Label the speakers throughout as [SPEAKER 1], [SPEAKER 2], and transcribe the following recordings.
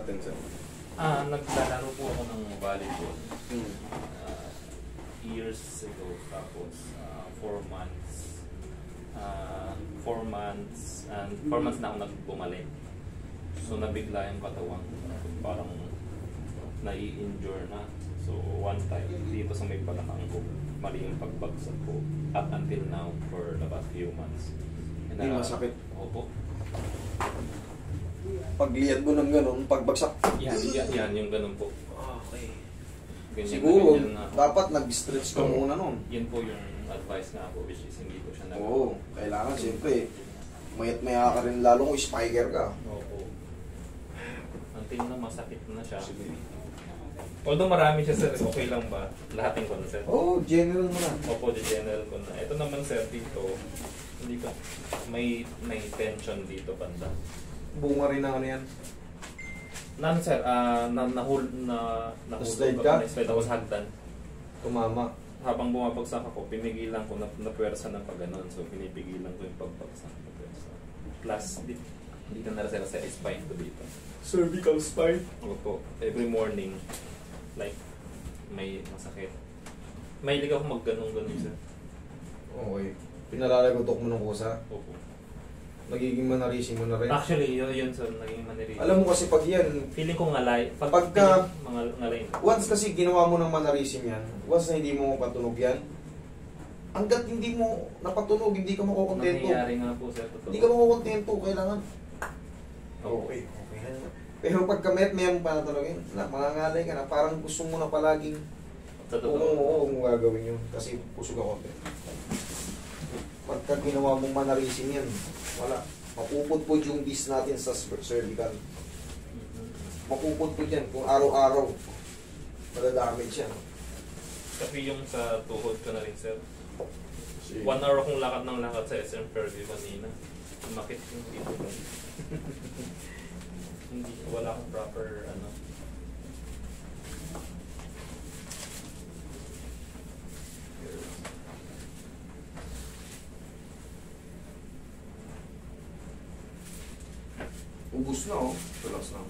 [SPEAKER 1] natin, sir?
[SPEAKER 2] Naglalaro po ako ng volleyball.
[SPEAKER 1] Hmm.
[SPEAKER 2] Years ago, tapos 4 months. 4 months, and 4 months na ako nagbumalik. So nabigla yung katawan. Parang nai-injure na. So one time, dito sa may balakang ko, mali yung pagbagsak ko. Up until now, for the past few months.
[SPEAKER 1] Hindi masakit?
[SPEAKER 2] Opo.
[SPEAKER 1] Pagliyad mo ng ganun, pagbagsak.
[SPEAKER 2] Yan, yung ganun po.
[SPEAKER 1] Okay.
[SPEAKER 2] Ganyan
[SPEAKER 1] Siguro,
[SPEAKER 2] na ganyan na.
[SPEAKER 1] dapat nag-stretch ka muna nun.
[SPEAKER 2] Yun po yung advice nga po, which is hindi ko siya nagawa.
[SPEAKER 1] Oo, kailangan siyempre, mayat maya ka rin, lalo kung spiker ka.
[SPEAKER 2] Opo. Until na masakit na siya. Although marami siya, sir, okay lang ba? Lahating ko na, sir.
[SPEAKER 1] Oo, general mo na.
[SPEAKER 2] Opo, di general ko na. Ito naman, sir, dito, hindi ko, may tension dito banda.
[SPEAKER 1] Bunga rin na ano yan.
[SPEAKER 2] Sir, nahulog
[SPEAKER 1] Na-slide ka?
[SPEAKER 2] Na-slide ako sa hagdan.
[SPEAKER 1] Tumama.
[SPEAKER 2] Habang bumabagsak ako, pinigilan ko na puwersa ng pagganon. So, pinipigilan ko yung pagbagsak na puwersa. Plus, dito na rin sa spine ko dito.
[SPEAKER 1] Cervical spine?
[SPEAKER 2] Opo. Every morning, like, may masakit. Mahilig ako magganong-ganon, sir.
[SPEAKER 1] Okay. Pinalalagotok mo ng kusa.
[SPEAKER 2] Opo.
[SPEAKER 1] Nagiging manarisin mo na rin.
[SPEAKER 2] Actually, yun sir, naging manirisin.
[SPEAKER 1] Alam mo kasi pag yan,
[SPEAKER 2] feeling ko ngalay.
[SPEAKER 1] Pagka-
[SPEAKER 2] mga ngalay.
[SPEAKER 1] once kasi ginawa mo ng manarisim yan, once na hindi mo mapatunog yan, hanggat hindi mo napatunog, hindi ka makukontento.
[SPEAKER 2] Nangyayari nga po sir, totoo.
[SPEAKER 1] Hindi ka makukontento, kailangan. Okay. Pero pagka may mo pa natanogin, mangangalay ka na, parang gusto mo na palaging,
[SPEAKER 2] Sa totoo.
[SPEAKER 1] oo, mo gagawin yun, kasi pusog ako. Pagka ginawa mong manarisim yan, wala. Mapupudpud yung disc natin sa cervical. Mapupudpud yan kung araw-araw. Madadamage yan.
[SPEAKER 2] Kasi yung sa tuhod ko na rin sir.
[SPEAKER 1] Sige.
[SPEAKER 2] 1 hour akong lakad ng lakad sa SM Fairview kanina. Umakit yung dito ko. Hindi, wala akong proper ano.
[SPEAKER 1] Ubus na oh. Relax na.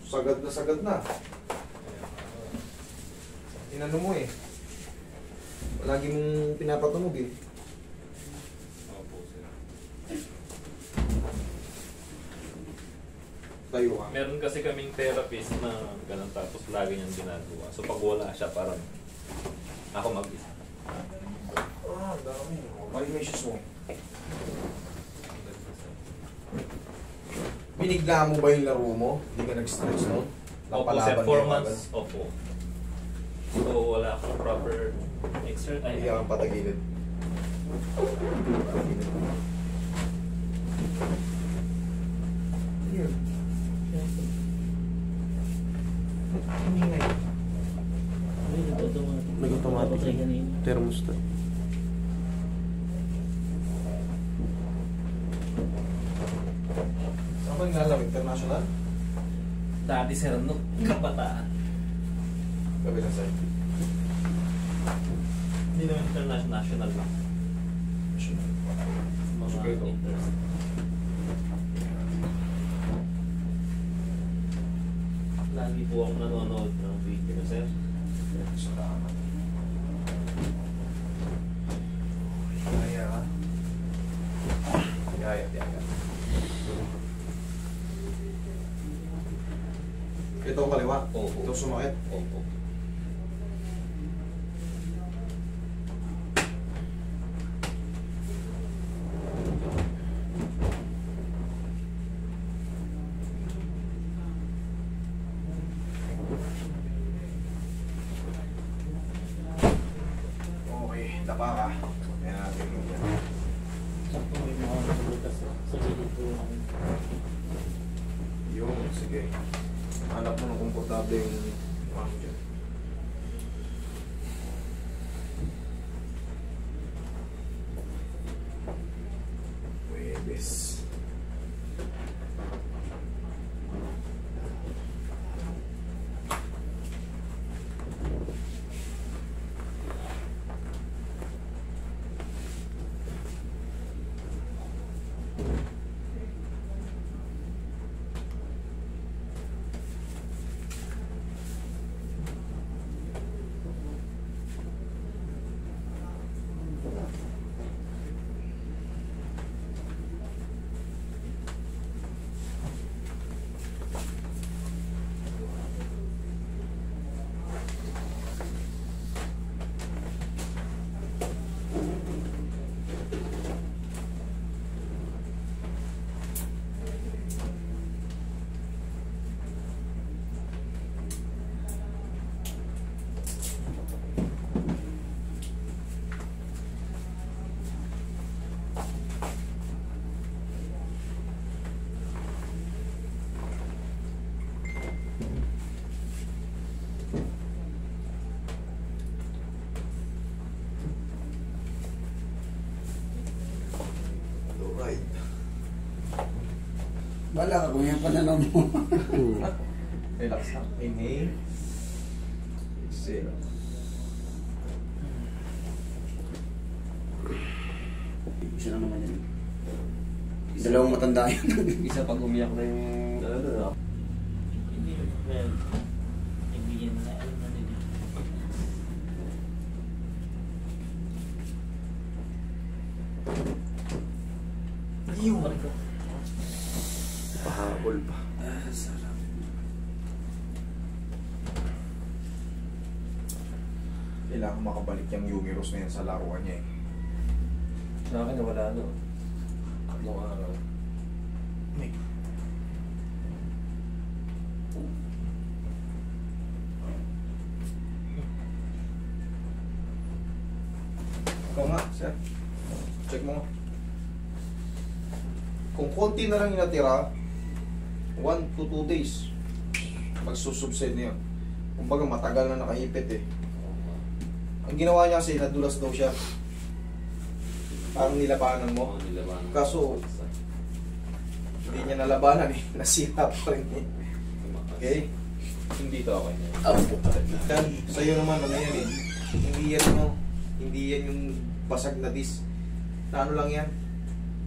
[SPEAKER 1] Sagad na sagad na. Inano mo eh. Lagi mong pinapatunog eh.
[SPEAKER 2] Opo sir.
[SPEAKER 1] Tayo ka.
[SPEAKER 2] Meron kasi kaming therapist na ganun tapos lagi niyang ginagawa. So pag wala siya parang ako mag-isa.
[SPEAKER 1] Dami. Ay, may shoes mo. Binigla mo ba yung laro mo? Hindi ka nag-stretch no?
[SPEAKER 2] Opo sir, 4 months. Opo. So wala akong proper exercise.
[SPEAKER 1] Hindi ka patagilid. Yun.
[SPEAKER 3] Nag-automatic. Thermostat.
[SPEAKER 1] Saan ba naglalaro? International?
[SPEAKER 2] Dati sir, no, kabataan.
[SPEAKER 1] Kabilang side.
[SPEAKER 2] Hindi naman international lang. Mga
[SPEAKER 1] Sige, ito.
[SPEAKER 2] inters. Lagi po akong nanonood ng video, sir.
[SPEAKER 1] Salamat. Kaya ka? Kaya. Ito ang kaliwa?
[SPEAKER 2] Opo.
[SPEAKER 1] Ito sumakit?
[SPEAKER 2] Opo.
[SPEAKER 1] Okay, tapa ka. Kaya natin yung yan.
[SPEAKER 3] Sakto may mga butas sa gilid ko.
[SPEAKER 1] Yung, sige. Hanap mo ng komportable yung ano dyan. Pwedes.
[SPEAKER 4] Bala ka kung yung pananaw mo.
[SPEAKER 1] Relax lang. Inhale. Exhale.
[SPEAKER 4] Isa lang naman yan. Dalawang matanda yun.
[SPEAKER 5] Isa pag umiyak na yung ano.
[SPEAKER 3] Hindi. Well, kaibigan na alam na nila.
[SPEAKER 1] Ayun.
[SPEAKER 3] Balik ko.
[SPEAKER 1] Pahabol pa.
[SPEAKER 4] Sarap.
[SPEAKER 1] Kailangan makabalik yung humerus na yan sa laruan niya eh.
[SPEAKER 5] Sa akin wala no. Tatlong araw.
[SPEAKER 1] May. Ikaw nga, sir. Check mo nga. Kung konti na lang yung natira, 1 to 2 days, magsusubside na yun. Kumbaga matagal na nakaipit eh. Ang ginawa niya kasi, nadulas daw siya. Parang nilabanan mo.
[SPEAKER 2] Oo, nilabanan.
[SPEAKER 1] Kaso, hindi niya nalabanan eh. Nasira pa rin eh. Okay?
[SPEAKER 2] Hindi to okay na yun.
[SPEAKER 1] Kan, sa'yo naman, ano yan eh. Hindi yan ano, hindi yan yung basag na disc. Na ano lang yan,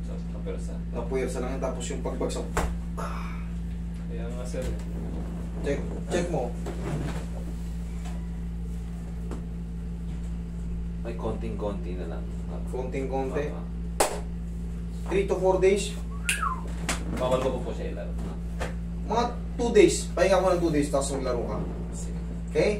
[SPEAKER 2] So, kapersa.
[SPEAKER 1] napuwersa lang yan. Tapos yung pagbagsak,
[SPEAKER 2] Kaya nga sir.
[SPEAKER 1] check mo.
[SPEAKER 2] May konting-konti na lang.
[SPEAKER 1] Konting-konti. 3 to 4 days.
[SPEAKER 2] Bawal ko po siya ilaro.
[SPEAKER 1] Mga 2 days. Pahinga mo ng 2 days, tapos maglaro ka.
[SPEAKER 2] Sige.
[SPEAKER 1] Okay?